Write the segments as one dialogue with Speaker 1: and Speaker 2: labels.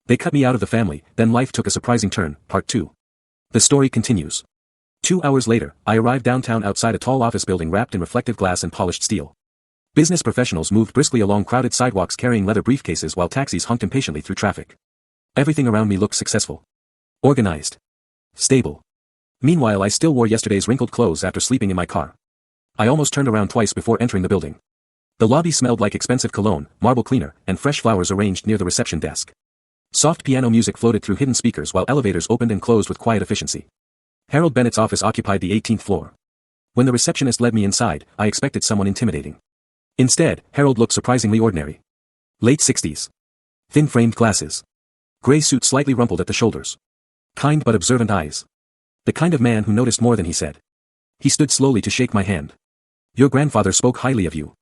Speaker 1: They cut me out of the family, then life took a surprising turn, part 2. The story continues. 2 hours later, I arrived downtown outside a tall office building wrapped in reflective glass and polished steel. Business professionals moved briskly along crowded sidewalks carrying leather briefcases while taxis honked impatiently through traffic. Everything around me looked successful. Organized. Stable. Meanwhile, I still wore yesterday's wrinkled clothes after sleeping in my car. I almost turned around twice before entering the building. The lobby smelled like expensive cologne, marble cleaner, and fresh flowers arranged near the reception desk. Soft piano music floated through hidden speakers while elevators opened and closed with quiet efficiency. Harold Bennett's office occupied the 18th floor. When the receptionist led me inside, I expected someone intimidating. Instead, Harold looked surprisingly ordinary. Late 60s. Thin-framed glasses. Gray suit slightly rumpled at the shoulders. Kind but observant eyes. The kind of man who noticed more than he said. He stood slowly to shake my hand. Your grandfather spoke highly of you.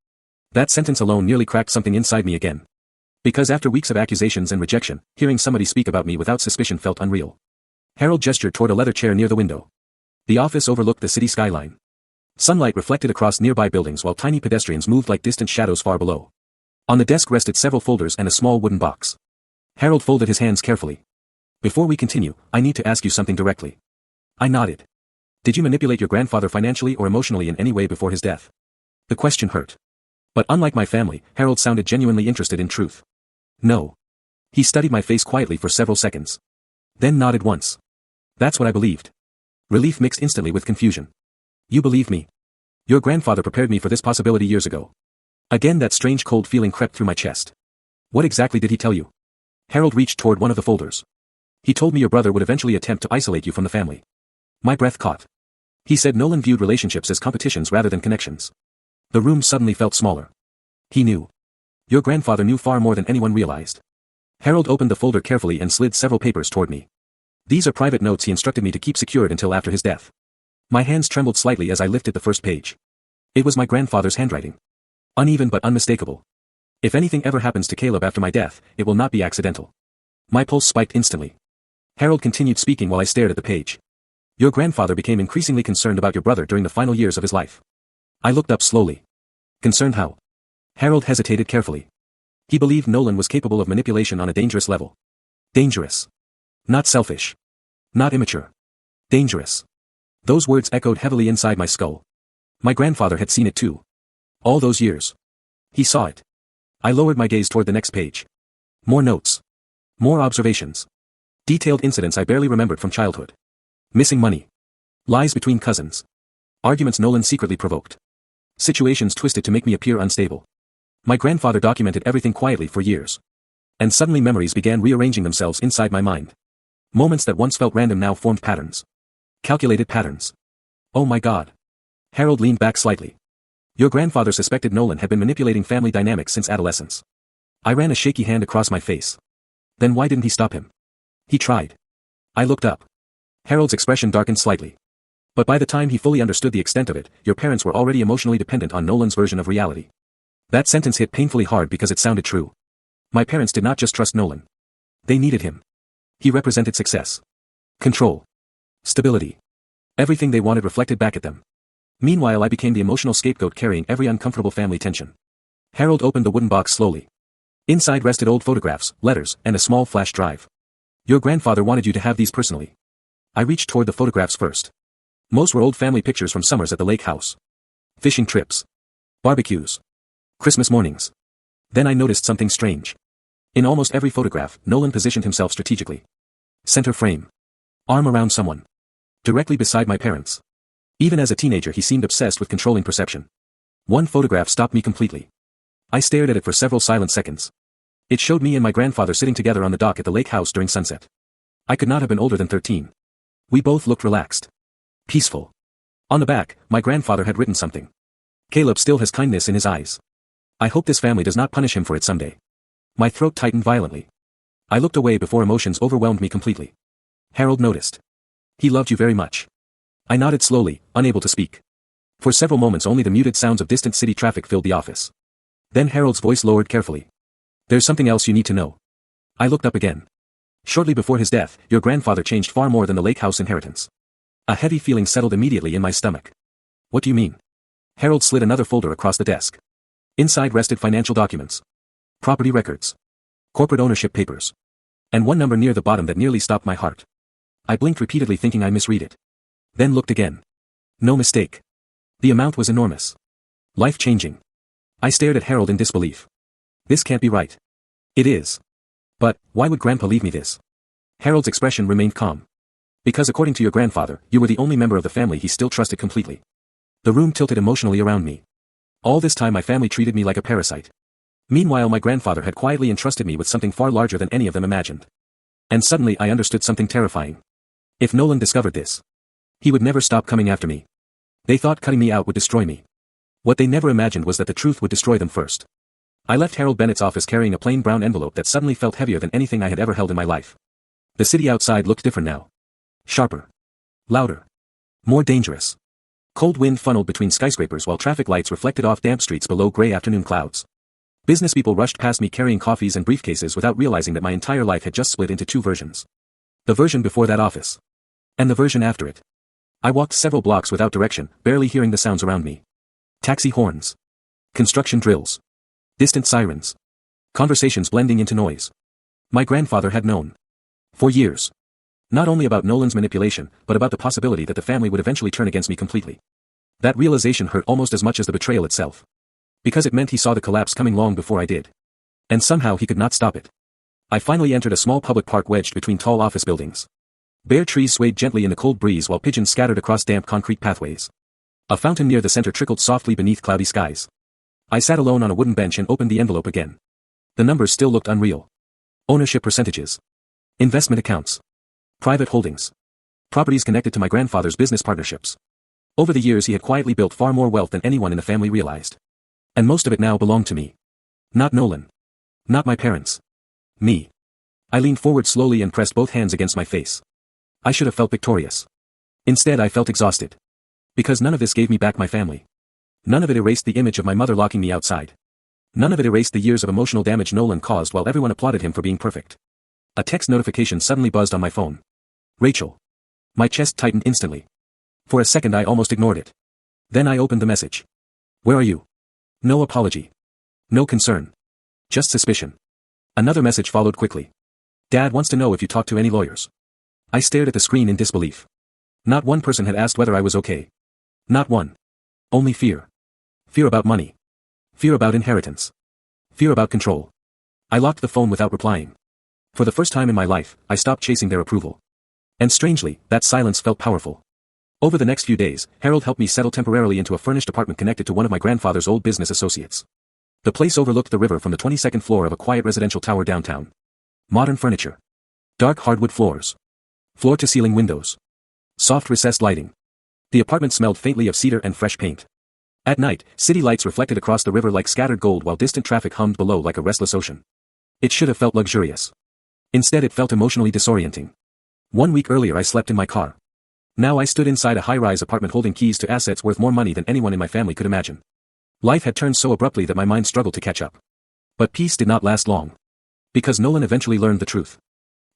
Speaker 1: That sentence alone nearly cracked something inside me again. Because after weeks of accusations and rejection, hearing somebody speak about me without suspicion felt unreal. Harold gestured toward a leather chair near the window. The office overlooked the city skyline. Sunlight reflected across nearby buildings while tiny pedestrians moved like distant shadows far below. On the desk rested several folders and a small wooden box. Harold folded his hands carefully. Before we continue, I need to ask you something directly. I nodded. Did you manipulate your grandfather financially or emotionally in any way before his death? The question hurt. But unlike my family, Harold sounded genuinely interested in truth. No. He studied my face quietly for several seconds. Then nodded once. That's what I believed. Relief mixed instantly with confusion. You believe me. Your grandfather prepared me for this possibility years ago. Again that strange cold feeling crept through my chest. What exactly did he tell you? Harold reached toward one of the folders. He told me your brother would eventually attempt to isolate you from the family. My breath caught. He said Nolan viewed relationships as competitions rather than connections. The room suddenly felt smaller. He knew. Your grandfather knew far more than anyone realized. Harold opened the folder carefully and slid several papers toward me. These are private notes he instructed me to keep secured until after his death. My hands trembled slightly as I lifted the first page. It was my grandfather's handwriting. Uneven but unmistakable. If anything ever happens to Caleb after my death, it will not be accidental. My pulse spiked instantly. Harold continued speaking while I stared at the page. Your grandfather became increasingly concerned about your brother during the final years of his life. I looked up slowly. Concerned how? Harold hesitated carefully. He believed Nolan was capable of manipulation on a dangerous level. Dangerous. Not selfish. Not immature. Dangerous. Those words echoed heavily inside my skull. My grandfather had seen it too. All those years. He saw it. I lowered my gaze toward the next page. More notes. More observations. Detailed incidents I barely remembered from childhood. Missing money. Lies between cousins. Arguments Nolan secretly provoked. Situations twisted to make me appear unstable. My grandfather documented everything quietly for years. And suddenly memories began rearranging themselves inside my mind. Moments that once felt random now formed patterns. Calculated patterns. Oh my God. Harold leaned back slightly. Your grandfather suspected Nolan had been manipulating family dynamics since adolescence. I ran a shaky hand across my face. Then why didn't he stop him? He tried. I looked up. Harold's expression darkened slightly. But by the time he fully understood the extent of it, your parents were already emotionally dependent on Nolan's version of reality. That sentence hit painfully hard because it sounded true. My parents did not just trust Nolan. They needed him. He represented success. Control. Stability. Everything they wanted reflected back at them. Meanwhile I became the emotional scapegoat carrying every uncomfortable family tension. Harold opened the wooden box slowly. Inside rested old photographs, letters, and a small flash drive. Your grandfather wanted you to have these personally. I reached toward the photographs first. Most were old family pictures from summers at the lake house. Fishing trips. Barbecues. Christmas mornings. Then I noticed something strange. In almost every photograph, Nolan positioned himself strategically. Center frame. Arm around someone. Directly beside my parents. Even as a teenager he seemed obsessed with controlling perception. One photograph stopped me completely. I stared at it for several silent seconds. It showed me and my grandfather sitting together on the dock at the lake house during sunset. I could not have been older than 13. We both looked relaxed. Peaceful. On the back, my grandfather had written something. Caleb still has kindness in his eyes. I hope this family does not punish him for it someday. My throat tightened violently. I looked away before emotions overwhelmed me completely. Harold noticed. He loved you very much. I nodded slowly, unable to speak. For several moments only the muted sounds of distant city traffic filled the office. Then Harold's voice lowered carefully. There's something else you need to know. I looked up again. Shortly before his death, your grandfather changed far more than the lake house inheritance. A heavy feeling settled immediately in my stomach. What do you mean? Harold slid another folder across the desk. Inside rested financial documents. Property records. Corporate ownership papers. And one number near the bottom that nearly stopped my heart. I blinked repeatedly thinking I misread it. Then looked again. No mistake. The amount was enormous. Life-changing. I stared at Harold in disbelief. This can't be right. It is. But, why would Grandpa leave me this? Harold's expression remained calm. Because according to your grandfather, you were the only member of the family he still trusted completely. The room tilted emotionally around me. All this time my family treated me like a parasite. Meanwhile my grandfather had quietly entrusted me with something far larger than any of them imagined. And suddenly I understood something terrifying. If Nolan discovered this, he would never stop coming after me. They thought cutting me out would destroy me. What they never imagined was that the truth would destroy them first. I left Harold Bennett's office carrying a plain brown envelope that suddenly felt heavier than anything I had ever held in my life. The city outside looked different now. Sharper. Louder. More dangerous. Cold wind funneled between skyscrapers while traffic lights reflected off damp streets below gray afternoon clouds. Business people rushed past me carrying coffees and briefcases without realizing that my entire life had just split into two versions. The version before that office. And the version after it. I walked several blocks without direction, barely hearing the sounds around me. Taxi horns. Construction drills. Distant sirens. Conversations blending into noise. My grandfather had known. For years. Not only about Nolan's manipulation, but about the possibility that the family would eventually turn against me completely. That realization hurt almost as much as the betrayal itself. Because it meant he saw the collapse coming long before I did. And somehow he could not stop it. I finally entered a small public park wedged between tall office buildings. Bare trees swayed gently in the cold breeze while pigeons scattered across damp concrete pathways. A fountain near the center trickled softly beneath cloudy skies. I sat alone on a wooden bench and opened the envelope again. The numbers still looked unreal. Ownership percentages. Investment accounts. Private holdings. Properties connected to my grandfather's business partnerships. Over the years he had quietly built far more wealth than anyone in the family realized. And most of it now belonged to me. Not Nolan. Not my parents. Me. I leaned forward slowly and pressed both hands against my face. I should have felt victorious. Instead I felt exhausted. Because none of this gave me back my family. None of it erased the image of my mother locking me outside. None of it erased the years of emotional damage Nolan caused while everyone applauded him for being perfect. A text notification suddenly buzzed on my phone. Rachel. My chest tightened instantly. For a second I almost ignored it. Then I opened the message. Where are you? No apology. No concern. Just suspicion. Another message followed quickly. Dad wants to know if you talked to any lawyers. I stared at the screen in disbelief. Not one person had asked whether I was okay. Not one. Only fear. Fear about money. Fear about inheritance. Fear about control. I locked the phone without replying. For the first time in my life, I stopped chasing their approval. And strangely, that silence felt powerful. Over the next few days, Harold helped me settle temporarily into a furnished apartment connected to one of my grandfather's old business associates. The place overlooked the river from the 22nd floor of a quiet residential tower downtown. Modern furniture. Dark hardwood floors. Floor-to-ceiling windows. Soft recessed lighting. The apartment smelled faintly of cedar and fresh paint. At night, city lights reflected across the river like scattered gold while distant traffic hummed below like a restless ocean. It should have felt luxurious. Instead it felt emotionally disorienting. 1 week earlier I slept in my car. Now I stood inside a high-rise apartment holding keys to assets worth more money than anyone in my family could imagine. Life had turned so abruptly that my mind struggled to catch up. But peace did not last long. Because Nolan eventually learned the truth.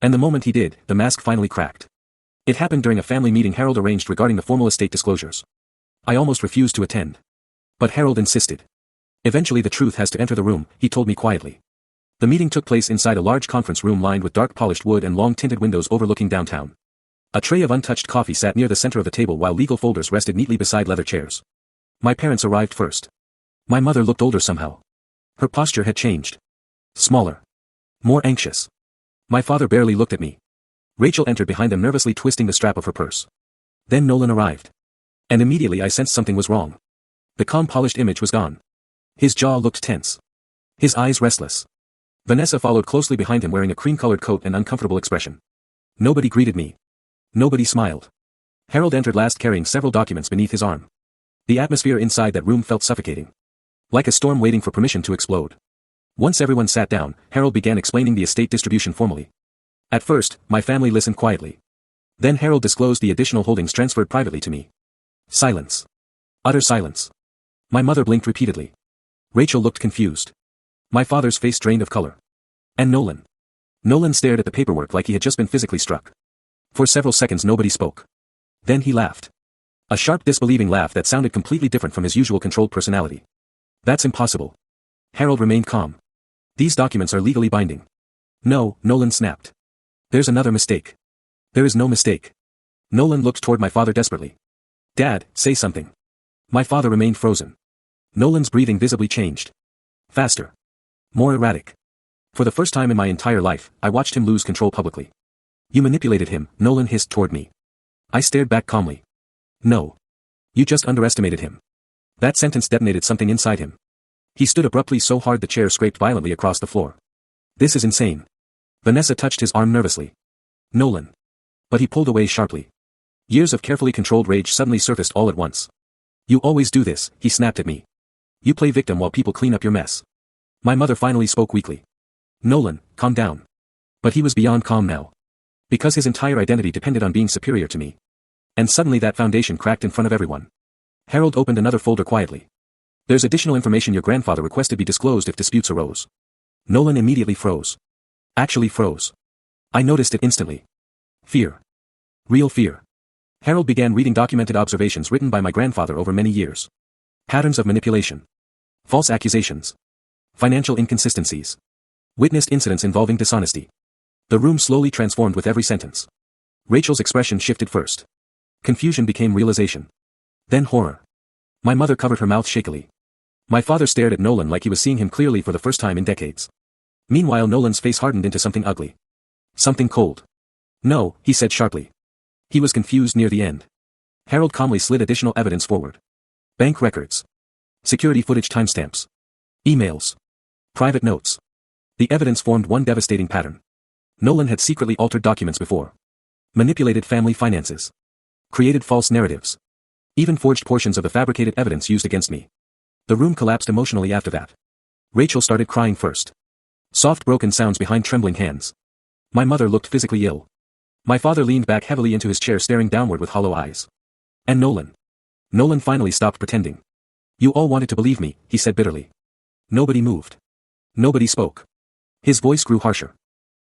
Speaker 1: And the moment he did, the mask finally cracked. It happened during a family meeting Harold arranged regarding the formal estate disclosures. I almost refused to attend. But Harold insisted. Eventually the truth has to enter the room, he told me quietly. The meeting took place inside a large conference room lined with dark polished wood and long tinted windows overlooking downtown. A tray of untouched coffee sat near the center of the table while legal folders rested neatly beside leather chairs. My parents arrived first. My mother looked older somehow. Her posture had changed. Smaller. More anxious. My father barely looked at me. Rachel entered behind them nervously twisting the strap of her purse. Then Nolan arrived. And immediately I sensed something was wrong. The calm polished image was gone. His jaw looked tense. His eyes restless. Vanessa followed closely behind him wearing a cream-colored coat and uncomfortable expression. Nobody greeted me. Nobody smiled. Harold entered last carrying several documents beneath his arm. The atmosphere inside that room felt suffocating. Like a storm waiting for permission to explode. Once everyone sat down, Harold began explaining the estate distribution formally. At first, my family listened quietly. Then Harold disclosed the additional holdings transferred privately to me. Silence. Utter silence. My mother blinked repeatedly. Rachel looked confused. My father's face drained of color. And Nolan. Nolan stared at the paperwork like he had just been physically struck. For several seconds nobody spoke. Then he laughed. A sharp disbelieving laugh that sounded completely different from his usual controlled personality. That's impossible. Harold remained calm. These documents are legally binding. No, Nolan snapped. There's another mistake. There is no mistake. Nolan looked toward my father desperately. Dad, say something. My father remained frozen. Nolan's breathing visibly changed. Faster. More erratic. For the first time in my entire life, I watched him lose control publicly. You manipulated him, Nolan hissed toward me. I stared back calmly. No. You just underestimated him. That sentence detonated something inside him. He stood abruptly so hard the chair scraped violently across the floor. This is insane. Vanessa touched his arm nervously. Nolan. But he pulled away sharply. Years of carefully controlled rage suddenly surfaced all at once. You always do this, he snapped at me. You play victim while people clean up your mess. My mother finally spoke weakly. Nolan, calm down. But he was beyond calm now. Because his entire identity depended on being superior to me. And suddenly that foundation cracked in front of everyone. Harold opened another folder quietly. There's additional information your grandfather requested be disclosed if disputes arose. Nolan immediately froze. Actually froze. I noticed it instantly. Fear. Real fear. Harold began reading documented observations written by my grandfather over many years. Patterns of manipulation. False accusations. Financial inconsistencies. Witnessed incidents involving dishonesty. The room slowly transformed with every sentence. Rachel's expression shifted first. Confusion became realization. Then horror. My mother covered her mouth shakily. My father stared at Nolan like he was seeing him clearly for the first time in decades. Meanwhile Nolan's face hardened into something ugly. Something cold. No, he said sharply. He was confused near the end. Harold calmly slid additional evidence forward. Bank records. Security footage timestamps. Emails. Private notes. The evidence formed one devastating pattern. Nolan had secretly altered documents before. Manipulated family finances. Created false narratives. Even forged portions of the fabricated evidence used against me. The room collapsed emotionally after that. Rachel started crying first. Soft broken sounds behind trembling hands. My mother looked physically ill. My father leaned back heavily into his chair staring downward with hollow eyes. And Nolan. Nolan finally stopped pretending. You all wanted to believe me, he said bitterly. Nobody moved. Nobody spoke. His voice grew harsher.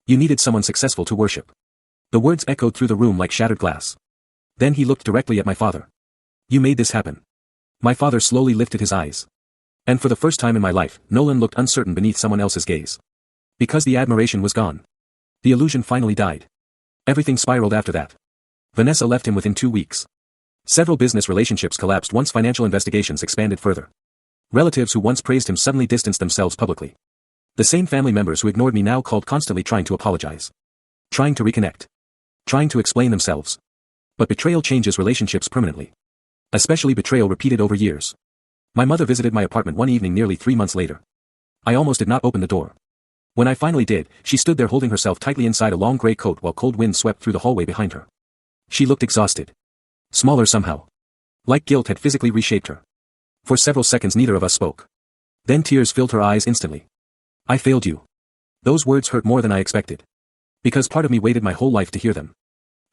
Speaker 1: You needed someone successful to worship. The words echoed through the room like shattered glass. Then he looked directly at my father. You made this happen. My father slowly lifted his eyes. And for the first time in my life, Nolan looked uncertain beneath someone else's gaze. Because the admiration was gone. The illusion finally died. Everything spiraled after that. Vanessa left him within 2 weeks. Several business relationships collapsed once financial investigations expanded further. Relatives who once praised him suddenly distanced themselves publicly. The same family members who ignored me now called constantly trying to apologize. Trying to reconnect. Trying to explain themselves. But betrayal changes relationships permanently. Especially betrayal repeated over years. My mother visited my apartment one evening nearly 3 months later. I almost did not open the door. When I finally did, she stood there holding herself tightly inside a long gray coat while cold wind swept through the hallway behind her. She looked exhausted. Smaller somehow. Like guilt had physically reshaped her. For several seconds neither of us spoke. Then tears filled her eyes instantly. I failed you. Those words hurt more than I expected. Because part of me waited my whole life to hear them.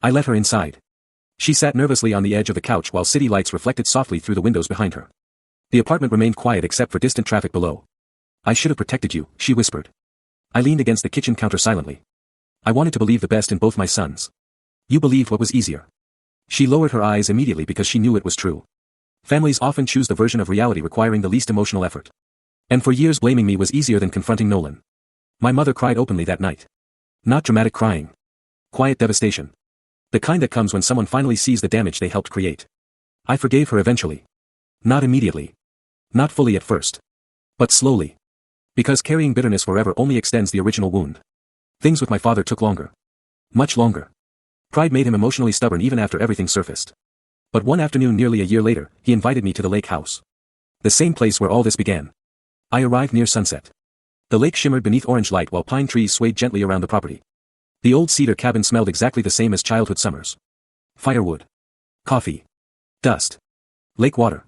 Speaker 1: I let her inside. She sat nervously on the edge of the couch while city lights reflected softly through the windows behind her. The apartment remained quiet except for distant traffic below. I should have protected you, she whispered. I leaned against the kitchen counter silently. I wanted to believe the best in both my sons. You believed what was easier. She lowered her eyes immediately because she knew it was true. Families often choose the version of reality requiring the least emotional effort. And for years blaming me was easier than confronting Nolan. My mother cried openly that night. Not dramatic crying. Quiet devastation. The kind that comes when someone finally sees the damage they helped create. I forgave her eventually. Not immediately. Not fully at first. But slowly. Because carrying bitterness forever only extends the original wound. Things with my father took longer. Much longer. Pride made him emotionally stubborn even after everything surfaced. But one afternoon nearly a year later, he invited me to the lake house. The same place where all this began. I arrived near sunset. The lake shimmered beneath orange light while pine trees swayed gently around the property. The old cedar cabin smelled exactly the same as childhood summers. Firewood. Coffee. Dust. Lake water.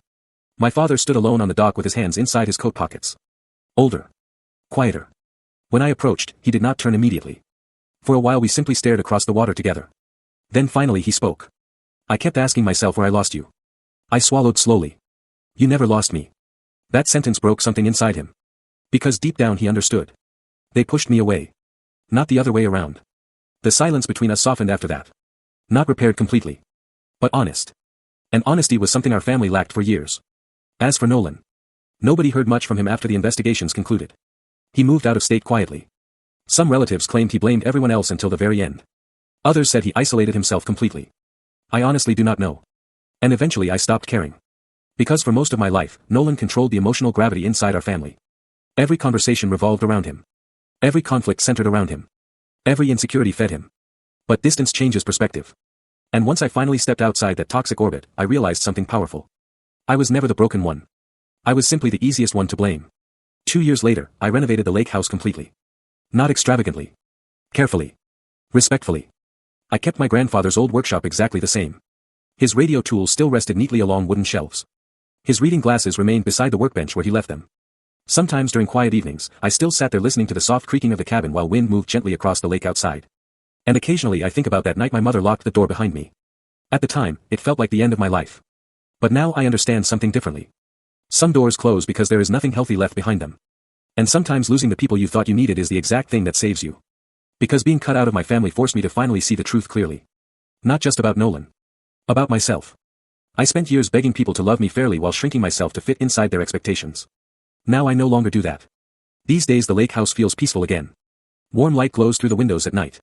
Speaker 1: My father stood alone on the dock with his hands inside his coat pockets. Older. Quieter. When I approached, he did not turn immediately. For a while we simply stared across the water together. Then finally he spoke. I kept asking myself where I lost you. I swallowed slowly. You never lost me. That sentence broke something inside him. Because deep down he understood. They pushed me away. Not the other way around. The silence between us softened after that. Not repaired completely. But honest. And honesty was something our family lacked for years. As for Nolan. Nobody heard much from him after the investigations concluded. He moved out of state quietly. Some relatives claimed he blamed everyone else until the very end. Others said he isolated himself completely. I honestly do not know. And eventually I stopped caring. Because for most of my life, Nolan controlled the emotional gravity inside our family. Every conversation revolved around him. Every conflict centered around him. Every insecurity fed him. But distance changes perspective. And once I finally stepped outside that toxic orbit, I realized something powerful. I was never the broken one. I was simply the easiest one to blame. 2 years later, I renovated the lake house completely. Not extravagantly. Carefully. Respectfully. I kept my grandfather's old workshop exactly the same. His radio tools still rested neatly along wooden shelves. His reading glasses remained beside the workbench where he left them. Sometimes during quiet evenings, I still sat there listening to the soft creaking of the cabin while wind moved gently across the lake outside. And occasionally I think about that night my mother locked the door behind me. At the time, it felt like the end of my life. But now I understand something differently. Some doors close because there is nothing healthy left behind them. And sometimes losing the people you thought you needed is the exact thing that saves you. Because being cut out of my family forced me to finally see the truth clearly. Not just about Nolan. About myself. I spent years begging people to love me fairly while shrinking myself to fit inside their expectations. Now I no longer do that. These days the lake house feels peaceful again. Warm light glows through the windows at night.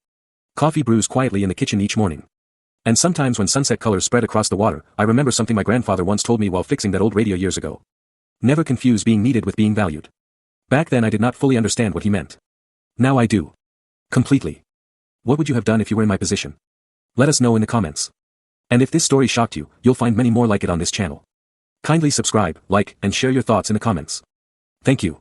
Speaker 1: Coffee brews quietly in the kitchen each morning. And sometimes when sunset colors spread across the water, I remember something my grandfather once told me while fixing that old radio years ago. Never confuse being needed with being valued. Back then I did not fully understand what he meant. Now I do. Completely. What would you have done if you were in my position? Let us know in the comments. And if this story shocked you, you'll find many more like it on this channel. Kindly subscribe, like, and share your thoughts in the comments. Thank you.